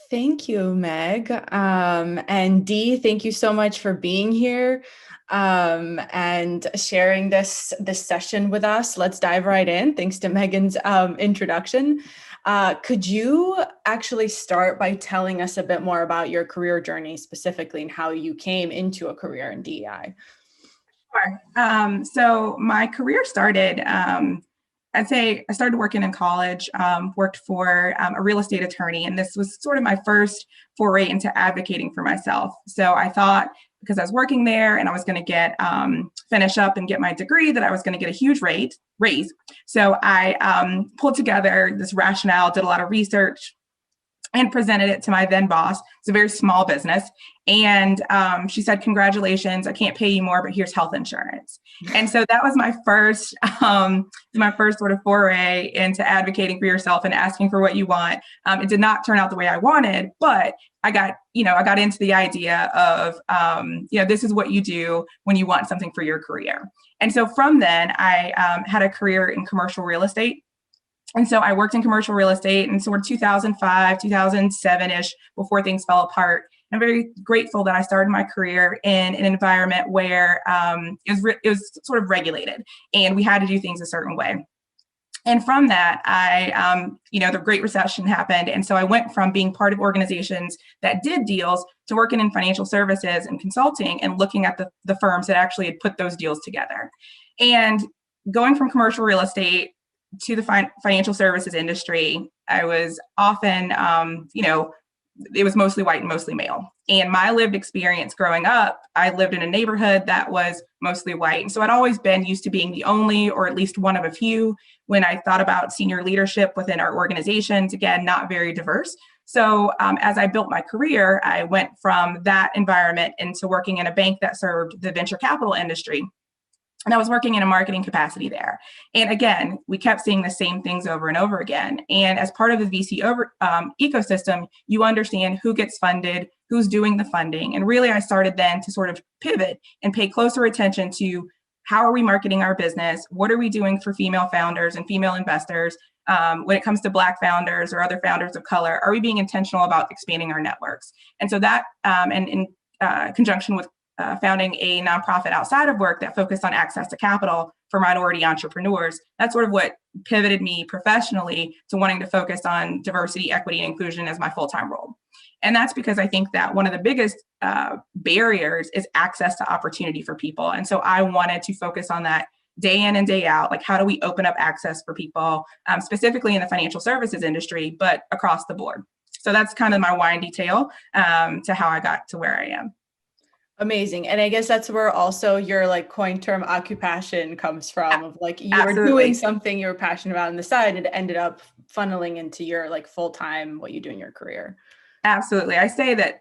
Thank you, Meg. And Dee, thank you so much for being here and sharing this session with us. Let's dive right in. Thanks to Megan's introduction. Could you actually start by telling us a bit more about your career journey specifically and how you came into a career in DEI? Sure. So my career started, I'd say I started working in college, worked for a real estate attorney, and this was sort of my first foray into advocating for myself. So I thought because I was working there and I was going to get finish up and get my degree that I was going to get a huge raise. So I pulled together this rationale, did a lot of research, and presented it to my then boss. It's a very small business. And she said, congratulations, I can't pay you more, but here's health insurance. And so that was my first sort of foray into advocating for yourself and asking for what you want. It did not turn out the way I wanted, but I got into the idea of, this is what you do when you want something for your career. And so from then I had a career in commercial real estate. And so I worked in commercial real estate in sort of 2005, 2007-ish, before things fell apart. I'm very grateful that I started my career in an environment where it was sort of regulated and we had to do things a certain way. And from that, the Great Recession happened. And so I went from being part of organizations that did deals to working in financial services and consulting and looking at the firms that actually had put those deals together. And going from commercial real estate to the financial services industry, I was often, it was mostly white and mostly male. And my lived experience growing up, I lived in a neighborhood that was mostly white. And so I'd always been used to being the only, or at least one of a few, when I thought about senior leadership within our organizations, again, not very diverse. So as I built my career, I went from that environment into working in a bank that served the venture capital industry. And I was working in a marketing capacity there. And again, we kept seeing the same things over and over again. And as part of the VC ecosystem, you understand who gets funded, who's doing the funding. And really, I started then to sort of pivot and pay closer attention to how are we marketing our business? What are we doing for female founders and female investors? When it comes to Black founders or other founders of color, are we being intentional about expanding our networks? And so that, and in conjunction with founding a nonprofit outside of work that focused on access to capital for minority entrepreneurs. That's sort of what pivoted me professionally to wanting to focus on diversity, equity, and inclusion as my full-time role. And that's because I think that one of the biggest barriers is access to opportunity for people. And so I wanted to focus on that day in and day out, like how do we open up access for people, specifically in the financial services industry, but across the board. So that's kind of my windy tale to how I got to where I am. Amazing. And I guess that's where also your like coin term occupassion comes from, of like you Absolutely. were doing something you were passionate about on the side and it ended up funneling into your like full-time, what you do in your career. Absolutely. I say that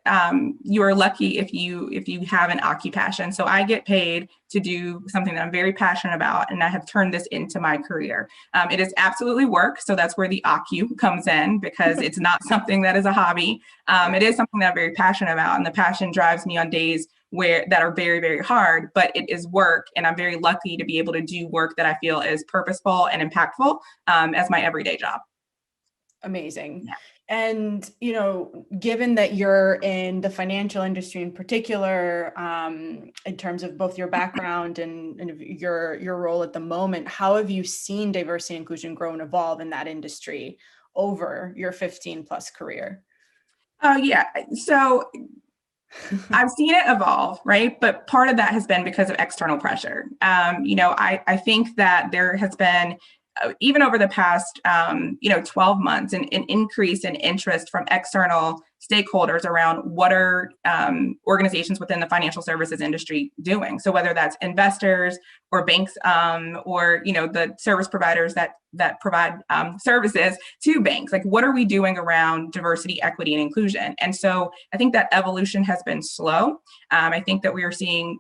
you are lucky if you have an occupation. So I get paid to do something that I'm very passionate about, and I have turned this into my career. It is absolutely work. So that's where the occu comes in, because it's not something that is a hobby. It is something that I'm very passionate about, and the passion drives me on days that are very, very hard, but it is work. And I'm very lucky to be able to do work that I feel is purposeful and impactful as my everyday job. Amazing. Yeah. And, given that you're in the financial industry in particular, in terms of both your background and your role at the moment, how have you seen diversity and inclusion grow and evolve in that industry over your 15 plus career? Oh, yeah. So I've seen it evolve, right? But part of that has been because of external pressure. I think that there has been, even over the past, 12 months, an increase in interest from external stakeholders around what are organizations within the financial services industry doing. So whether that's investors or banks or the service providers that provide services to banks, like what are we doing around diversity, equity, and inclusion? And so I think that evolution has been slow. I think that we are seeing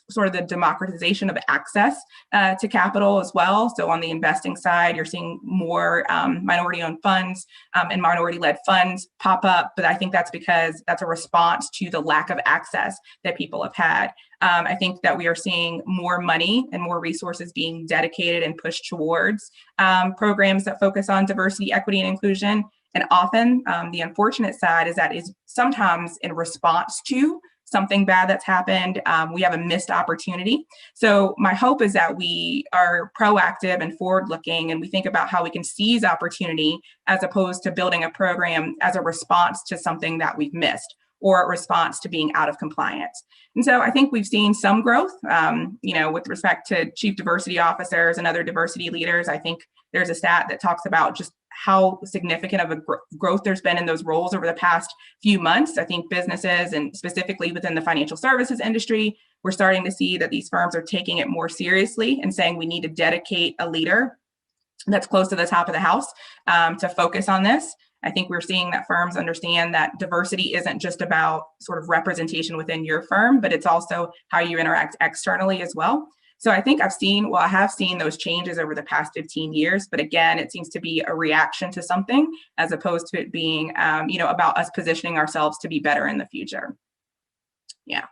sort of the democratization of access to capital as well. So on the investing side, you're seeing more minority-owned funds and minority-led funds pop up. But I think that's because that's a response to the lack of access that people have had. I think that we are seeing more money and more resources being dedicated and pushed towards programs that focus on diversity, equity, and inclusion. And often the unfortunate side is that is sometimes in response to something bad that's happened, we have a missed opportunity. So my hope is that we are proactive and forward-looking, and we think about how we can seize opportunity as opposed to building a program as a response to something that we've missed or a response to being out of compliance. And so I think we've seen some growth, with respect to chief diversity officers and other diversity leaders. I think there's a stat that talks about just how significant of a growth there's been in those roles over the past few months. I think businesses, and specifically within the financial services industry, we're starting to see that these firms are taking it more seriously and saying we need to dedicate a leader that's close to the top of the house to focus on this. I think we're seeing that firms understand that diversity isn't just about sort of representation within your firm, but it's also how you interact externally as well. So I think I have seen those changes over the past 15 years, but again, it seems to be a reaction to something as opposed to it being, about us positioning ourselves to be better in the future. Yeah.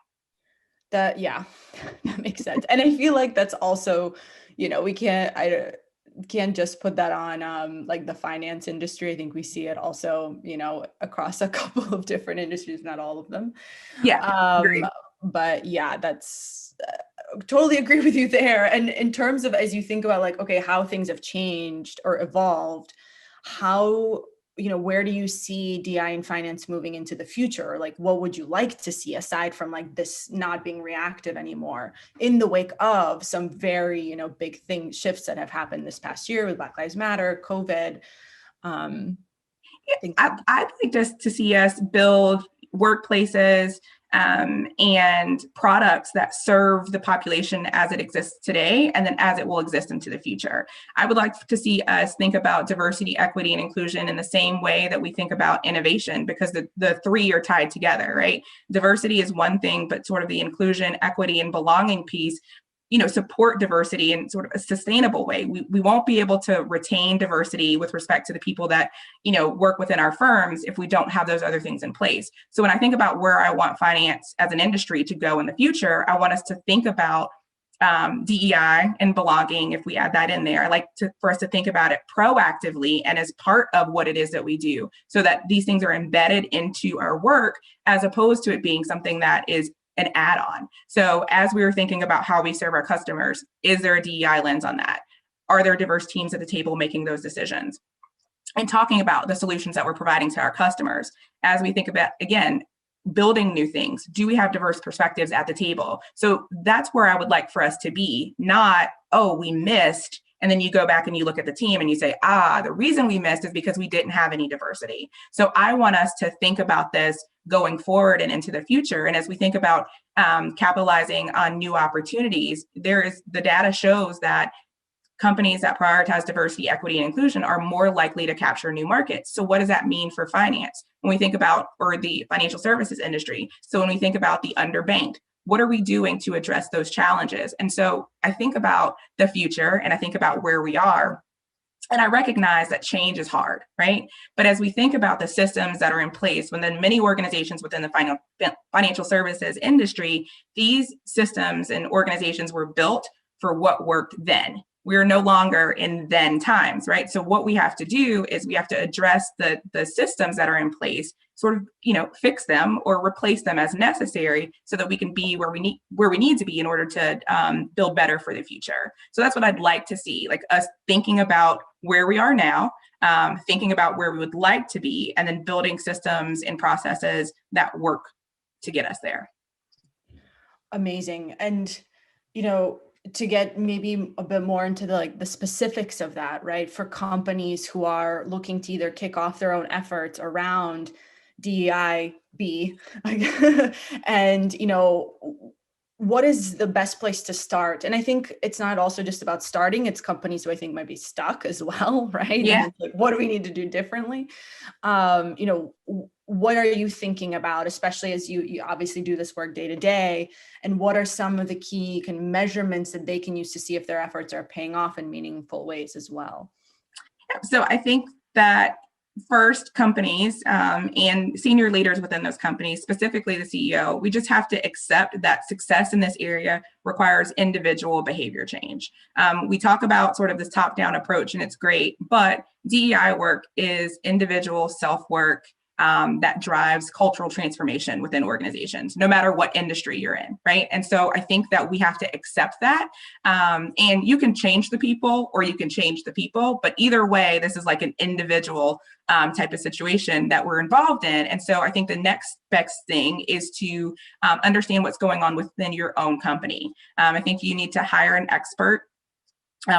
That makes sense. And I feel like that's also, we can't just put that on like the finance industry. I think we see it also, across a couple of different industries, not all of them. Yeah. Agreed. But yeah, that's totally agree with you there. And in terms of, as you think about like, okay, how things have changed or evolved, how, where do you see DI and finance moving into the future? Like, what would you like to see aside from like this not being reactive anymore in the wake of some very, big shifts that have happened this past year with Black Lives Matter, COVID? I'd like just to see us build workplaces and products that serve the population as it exists today, and then as it will exist into the future. I would like to see us think about diversity, equity, and inclusion in the same way that we think about innovation, because the three are tied together, right? Diversity is one thing, but sort of the inclusion, equity, and belonging piece support diversity in sort of a sustainable way. We won't be able to retain diversity with respect to the people that, work within our firms if we don't have those other things in place. So when I think about where I want finance as an industry to go in the future, I want us to think about DEI and belonging. If we add that in there, I like for us to think about it proactively and as part of what it is that we do, so that these things are embedded into our work as opposed to it being something that is an add-on. So as we were thinking about how we serve our customers, is there a DEI lens on that? Are there diverse teams at the table making those decisions? And talking about the solutions that we're providing to our customers, as we think about, again, building new things, do we have diverse perspectives at the table? So that's where I would like for us to be, not, oh, we missed, and then you go back and you look at the team and you say, the reason we missed is because we didn't have any diversity. So I want us to think about this going forward and into the future. And as we think about capitalizing on new opportunities, the data shows that companies that prioritize diversity, equity, and inclusion are more likely to capture new markets. So what does that mean for finance? When we think about, or the financial services industry, so when we think about the underbanked, what are we doing to address those challenges? And so I think about the future and I think about where we are. And I recognize that change is hard, right? But as we think about the systems that are in place, when then many organizations within the financial services industry, these systems and organizations were built for what worked then. We're no longer in then times, right? So what we have to do is we have to address the systems that are in place, sort of, fix them or replace them as necessary so that we can be where we need to be in order to build better for the future. So that's what I'd like to see, like us thinking about where we are now, thinking about where we would like to be, and then building systems and processes that work to get us there. Amazing. And, to get maybe a bit more into the specifics of that, right? For companies who are looking to either kick off their own efforts around DEIB, and, what is the best place to start? And I think it's not also just about starting, it's companies who I think might be stuck as well, right? Yeah. And like, what do we need to do differently? What are you thinking about, especially as you obviously do this work day to day, and what are some of the key measurements that they can use to see if their efforts are paying off in meaningful ways as well? So I think that first, companies and senior leaders within those companies, specifically the CEO, we just have to accept that success in this area requires individual behavior change. We talk about sort of this top-down approach, and it's great, but DEI work is individual self-work that drives cultural transformation within organizations, no matter what industry you're in, right? And so I think that we have to accept that. And you can change the people or you can change the people, but either way, this is like an individual type of situation that we're involved in. And so I think the next best thing is to understand what's going on within your own company. I think you need to hire an expert,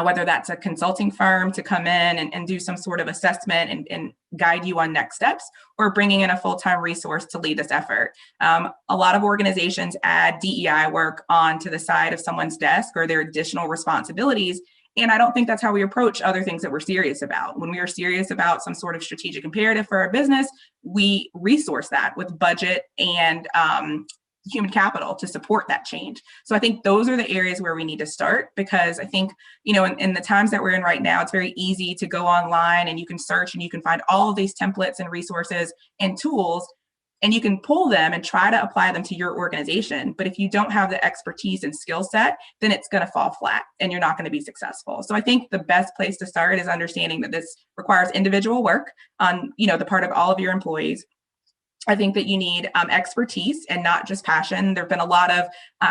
whether that's a consulting firm to come in and do some sort of assessment and guide you on next steps, or bringing in a full-time resource to lead this effort. A lot of organizations add DEI work onto the side of someone's desk or their additional responsibilities. And I don't think that's how we approach other things that we're serious about. When we are serious about some sort of strategic imperative for our business, we resource that with budget and human capital to support that change. So I think those are the areas where we need to start, because I think, in the times that we're in right now, it's very easy to go online and you can search and you can find all of these templates and resources and tools, and you can pull them and try to apply them to your organization. But if you don't have the expertise and skill set, then it's going to fall flat and you're not going to be successful. So I think the best place to start is understanding that this requires individual work on, the part of all of your employees. I think that you need expertise and not just passion. There have been a lot of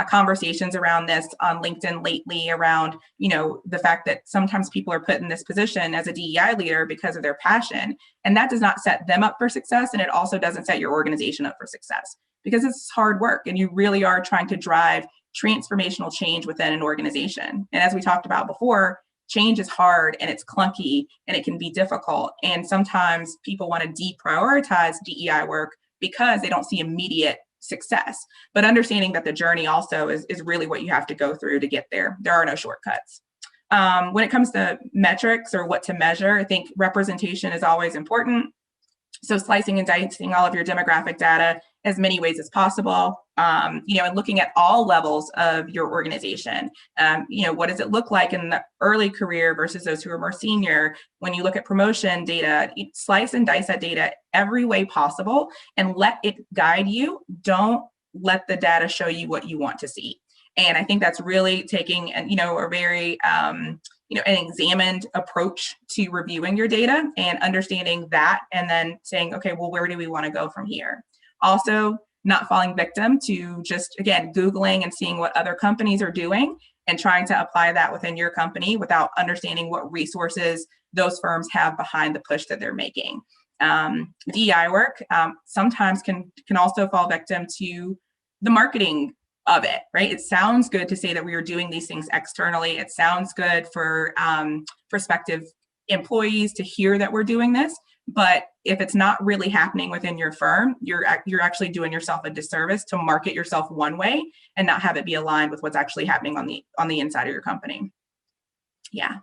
conversations around this on LinkedIn lately around, the fact that sometimes people are put in this position as a DEI leader because of their passion. And that does not set them up for success. And it also doesn't set your organization up for success, because it's hard work and you really are trying to drive transformational change within an organization. And as we talked about before, change is hard and it's clunky and it can be difficult. And sometimes people want to deprioritize DEI work because they don't see immediate success. But understanding that the journey also is really what you have to go through to get there. There are no shortcuts. When it comes to metrics or what to measure, I think representation is always important. So slicing and dicing all of your demographic data as many ways as possible, and looking at all levels of your organization. What does it look like in the early career versus those who are more senior? When you look at promotion data, slice and dice that data every way possible and let it guide you. Don't let the data show you what you want to see. And I think that's really taking, a very, an examined approach to reviewing your data and understanding that, and then saying, okay, well, where do we want to go from here? Also, not falling victim to just, again, Googling and seeing what other companies are doing and trying to apply that within your company without understanding what resources those firms have behind the push that they're making. DEI work sometimes can also fall victim to the marketing of it, right? It sounds good to say that we are doing these things externally. It sounds good for prospective employees to hear that we're doing this. But if it's not really happening within your firm, you're actually doing yourself a disservice to market yourself one way and not have it be aligned with what's actually happening on the inside of your company. Yeah,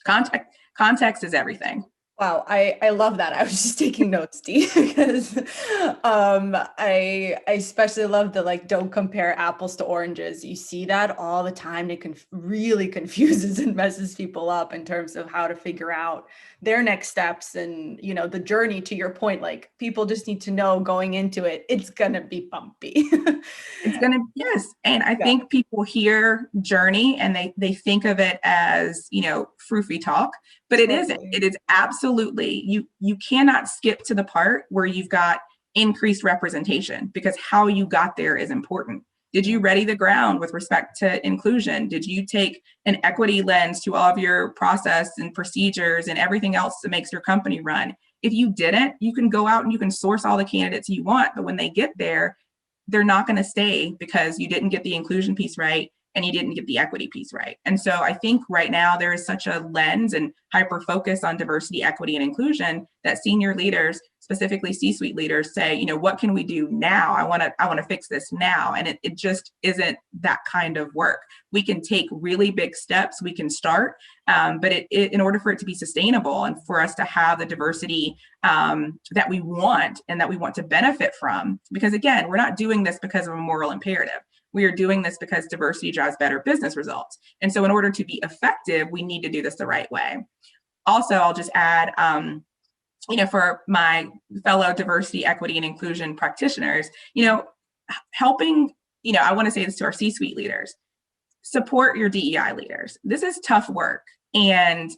context is everything. Wow, I love that. I was just taking notes, Dee, because I especially love the don't compare apples to oranges. You see that all the time. It really confuses and messes people up in terms of how to figure out their next steps and the journey. To your point, people just need to know going into it, it's gonna be bumpy. Yes. And I think people hear journey and they think of it as, froofy talk, but it isn't. It is absolutely, you cannot skip to the part where you've got increased representation, because how you got there is important. Did you ready the ground with respect to inclusion? Did you take an equity lens to all of your process and procedures and everything else that makes your company run? If you didn't, you can go out and you can source all the candidates you want, but when they get there, they're not going to stay because you didn't get the inclusion piece right and you didn't get the equity piece right. And so I think right now there is such a lens and hyper focus on diversity, equity, and inclusion that senior leaders, specifically C-suite leaders, say, what can we do now? I want to fix this now. And it just isn't that kind of work. We can take really big steps. We can start, but in order for it to be sustainable and for us to have the diversity that we want and that we want to benefit from, because again, we're not doing this because of a moral imperative. We are doing this because diversity drives better business results. And so in order to be effective, we need to do this the right way. Also, I'll just add, for my fellow diversity, equity, and inclusion practitioners, helping, I want to say this to our C-suite leaders, support your DEI leaders. This is tough work. And,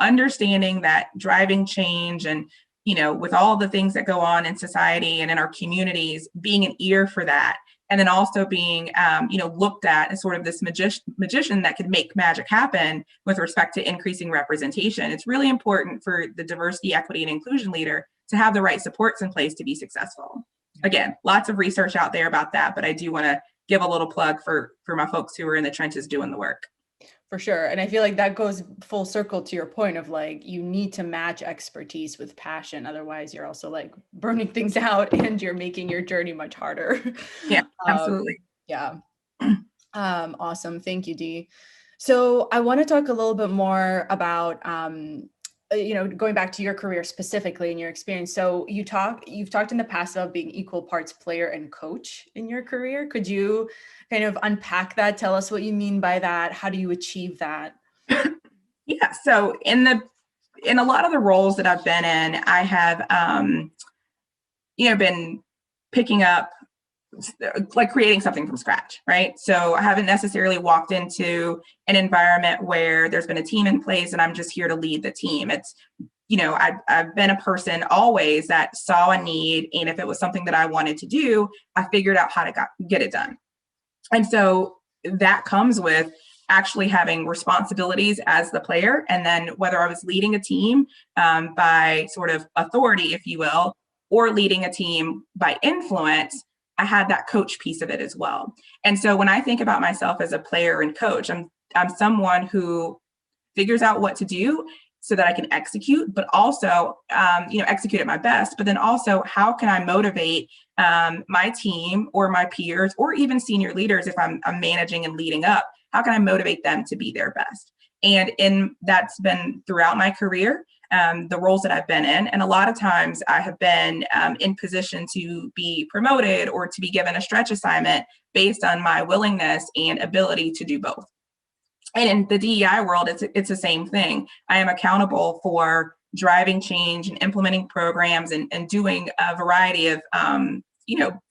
understanding that driving change and, with all the things that go on in society and in our communities, being an ear for that. And then also being, looked at as sort of this magician that could make magic happen with respect to increasing representation. It's really important for the diversity, equity, and inclusion leader to have the right supports in place to be successful. Again, lots of research out there about that, but I do want to give a little plug for my folks who are in the trenches doing the work. For sure. And I feel like that goes full circle to your point of like, you need to match expertise with passion. Otherwise, you're also like burning things out and you're making your journey much harder. Yeah, absolutely. Yeah. Awesome. Thank you, Dee. So I want to talk a little bit more about, going back to your career specifically and your experience. So you've talked in the past about being equal parts player and coach in your career. Could you kind of unpack that? Tell us what you mean by that. How do you achieve that? Yeah. So in a lot of the roles that I've been in, I have, been picking up, like creating something from scratch, right? So I haven't necessarily walked into an environment where there's been a team in place and I'm just here to lead the team. It's, I've been a person always that saw a need. And if it was something that I wanted to do, I figured out how to get it done. And so that comes with actually having responsibilities as the player. And then whether I was leading a team by sort of authority, if you will, or leading a team by influence, I had that coach piece of it as well. And so when I think about myself as a player and coach, I'm someone who figures out what to do so that I can execute, but also, execute at my best. But then also, how can I motivate my team or my peers or even senior leaders if I'm managing and leading up? How can I motivate them to be their best? And that's been throughout my career, the roles that I've been in. And a lot of times I have been in position to be promoted or to be given a stretch assignment based on my willingness and ability to do both. And in the DEI world, it's the same thing. I am accountable for driving change and implementing programs and doing a variety of,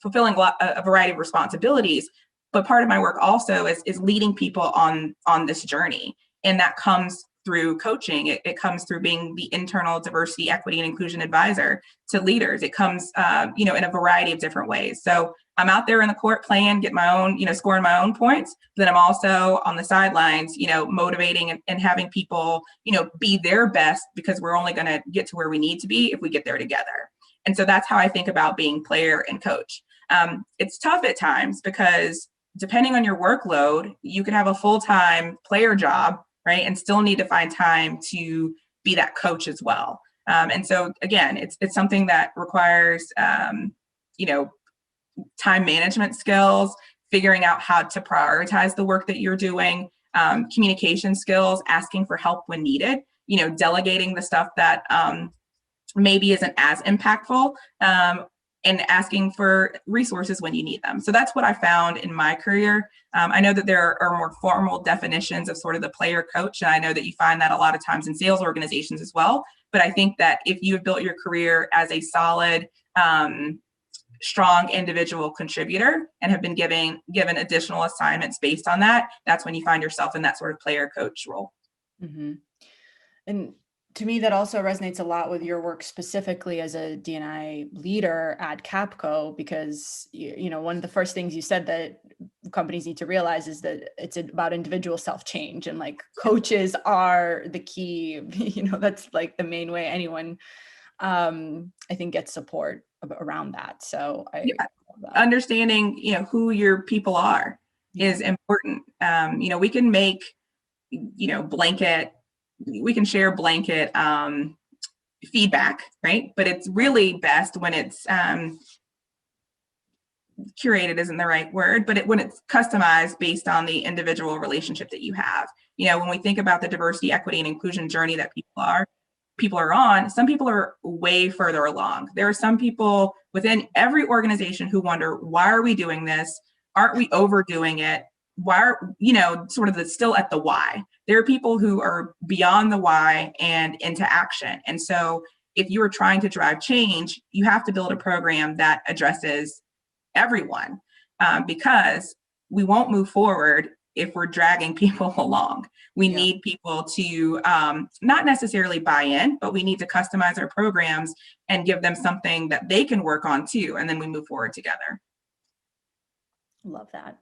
fulfilling a variety of responsibilities. But part of my work also is leading people on this journey. And that comes through coaching. It comes through being the internal diversity, equity, and inclusion advisor to leaders. It comes, in a variety of different ways. So I'm out there in the court playing, get my own, scoring my own points. But then I'm also on the sidelines, motivating and having people, be their best, because we're only going to get to where we need to be if we get there together. And so that's how I think about being player and coach. It's tough at times because depending on your workload, you can have a full-time player job, right, and still need to find time to be that coach as well. And so again, it's something that requires, time management skills, figuring out how to prioritize the work that you're doing, communication skills, asking for help when needed, delegating the stuff that maybe isn't as impactful, and asking for resources when you need them. So that's what I found in my career. I know that there are more formal definitions of sort of the player coach, and I know that you find that a lot of times in sales organizations as well. But I think that if you have built your career as a solid, strong individual contributor and have been given additional assignments based on that, that's when you find yourself in that sort of player coach role. Mm-hmm. And to me, that also resonates a lot with your work specifically as a D&I leader at Capco, because, one of the first things you said that companies need to realize is that it's about individual self-change, and like coaches are the key, that's like the main way anyone, I think, gets support around that. So understanding, who your people are is important. We can make, we can share blanket feedback, right? But it's really best when it's curated isn't the right word, but when it's customized based on the individual relationship that you have. When we think about the diversity, equity, and inclusion journey that people are on, some people are way further along. There are some people within every organization who wonder, why are we doing this? Aren't we overdoing it? Why are, sort of still at the why. There are people who are beyond the why and into action. And so if you are trying to drive change, you have to build a program that addresses everyone, because we won't move forward if we're dragging people along. We need people to not necessarily buy in, but we need to customize our programs and give them something that they can work on too. And then we move forward together. Love that.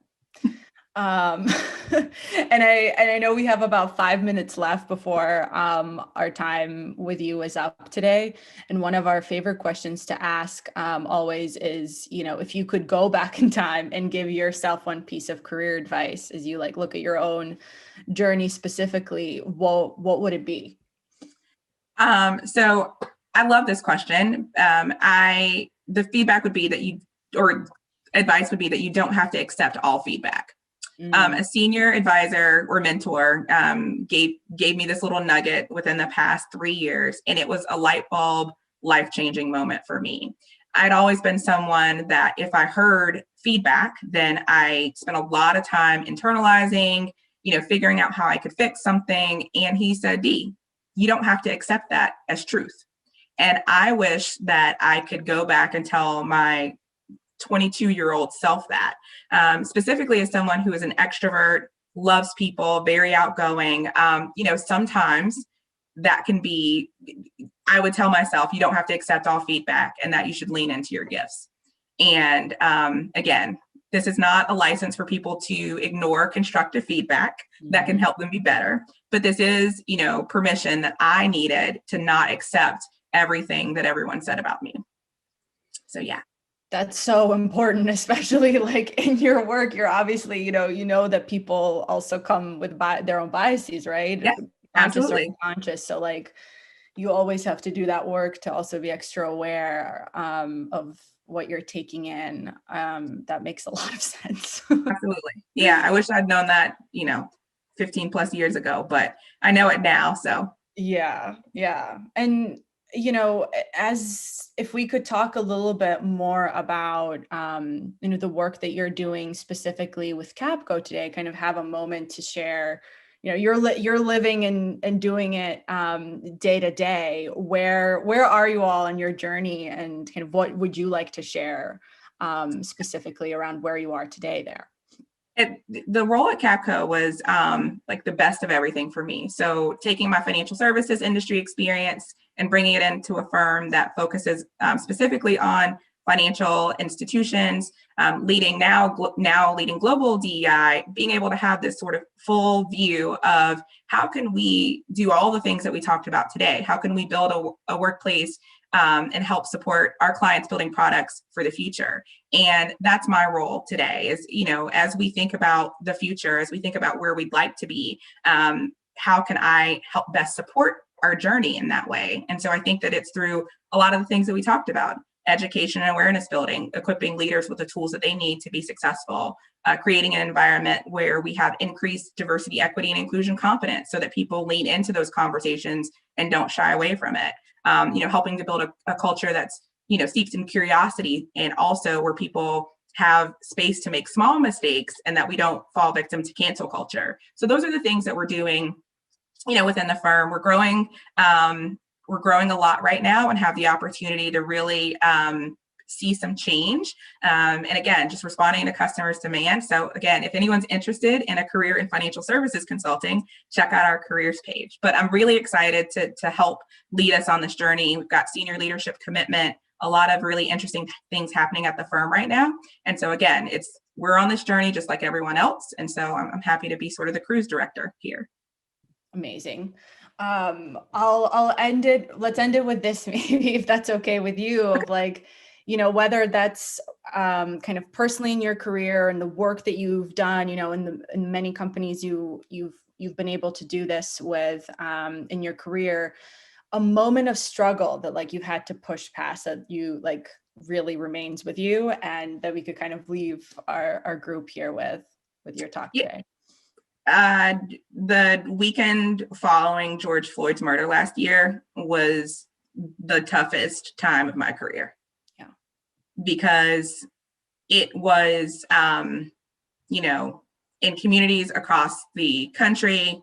And I know we have about 5 minutes left before our time with you is up today. And one of our favorite questions to ask always is, if you could go back in time and give yourself one piece of career advice as you look at your own journey specifically, what would it be? So I love this question. The feedback would be or advice would be that you don't have to accept all feedback. A senior advisor or mentor gave me this little nugget within the past 3 years, and it was a light bulb, life-changing moment for me. I'd always been someone that if I heard feedback, then I spent a lot of time internalizing, figuring out how I could fix something. And he said, Dee, you don't have to accept that as truth. And I wish that I could go back and tell my 22-year-old self that, specifically as someone who is an extrovert, loves people, very outgoing. Sometimes that can be, I would tell myself, you don't have to accept all feedback and that you should lean into your gifts. And again, this is not a license for people to ignore constructive feedback that can help them be better. But this is, permission that I needed to not accept everything that everyone said about me. So, yeah. That's so important, especially in your work. You're obviously, you know that people also come with their own biases, right? Yeah, absolutely. Unconscious. So you always have to do that work to also be extra aware of what you're taking in. That makes a lot of sense. Absolutely. Yeah. I wish I'd known that, 15 plus years ago, but I know it now. So yeah. And as if we could talk a little bit more about, the work that you're doing specifically with Capco today, kind of have a moment to share, you're living and doing it day to day. Where are you all in your journey, and kind of what would you like to share specifically around where you are today there? The role at Capco was the best of everything for me. So taking my financial services industry experience and bringing it into a firm that focuses specifically on financial institutions, leading global DEI, being able to have this sort of full view of how can we do all the things that we talked about today? How can we build a workplace and help support our clients building products for the future? And that's my role today is, as we think about the future, as we think about where we'd like to be, how can I help best support our journey in that way? And so I think that it's through a lot of the things that we talked about: education and awareness building, equipping leaders with the tools that they need to be successful, creating an environment where we have increased diversity, equity, and inclusion confidence so that people lean into those conversations and don't shy away from it. Helping to build a culture that's, steeped in curiosity, and also where people have space to make small mistakes and that we don't fall victim to cancel culture. So those are the things that we're doing, within the firm. We're growing a lot right now and have the opportunity to really see some change. And again, just responding to customers' demand. So again, if anyone's interested in a career in financial services consulting, check out our careers page. But I'm really excited to help lead us on this journey. We've got senior leadership commitment, a lot of really interesting things happening at the firm right now. And so again, we're on this journey just like everyone else. And so I'm happy to be sort of the cruise director here. Amazing. I'll end it. Let's end it with this, maybe, if that's okay with you, of whether that's kind of personally in your career and the work that you've done, in many companies you've been able to do this with in your career, a moment of struggle that you've had to push past that you really remains with you, and that we could kind of leave our group here with your talk today. The weekend following George Floyd's murder last year was the toughest time of my career. Yeah. Because it was, in communities across the country,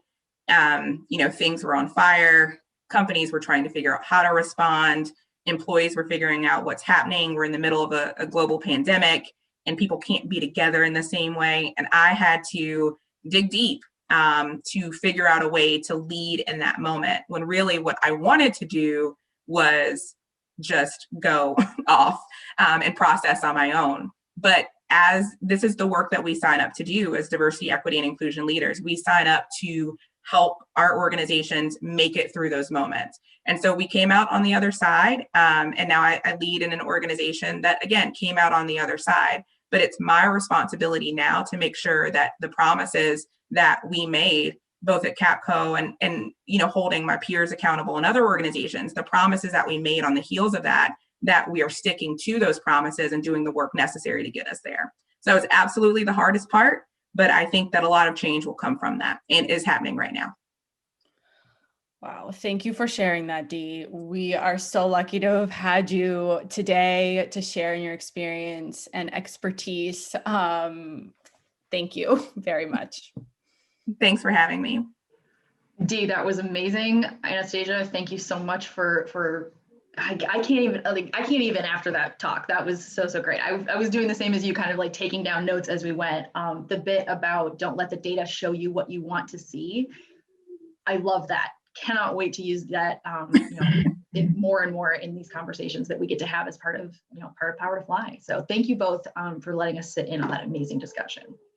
things were on fire, companies were trying to figure out how to respond. Employees were figuring out what's happening. We're in the middle of a global pandemic and people can't be together in the same way. And I had to dig deep to figure out a way to lead in that moment, when really what I wanted to do was just go off and process on my own. But as this is the work that we sign up to do as diversity, equity, and inclusion leaders, we sign up to help our organizations make it through those moments. And so we came out on the other side. And now I lead in an organization that, again, came out on the other side. But it's my responsibility now to make sure that the promises that we made, both at Capco and holding my peers accountable in other organizations, the promises that we made on the heels of that we are sticking to those promises and doing the work necessary to get us there. So it's absolutely the hardest part, but I think that a lot of change will come from that and is happening right now. Wow, thank you for sharing that, Dee. We are so lucky to have had you today to share in your experience and expertise. Thank you very much. Thanks for having me. Dee, that was amazing. Anastasia, thank you so much for I can't even after that talk. That was so great. I was doing the same as you, kind of like taking down notes as we went. The bit about don't let the data show you what you want to see. I love that. Cannot wait to use that more and more in these conversations that we get to have as part of PowerToFly. So thank you both for letting us sit in on that amazing discussion.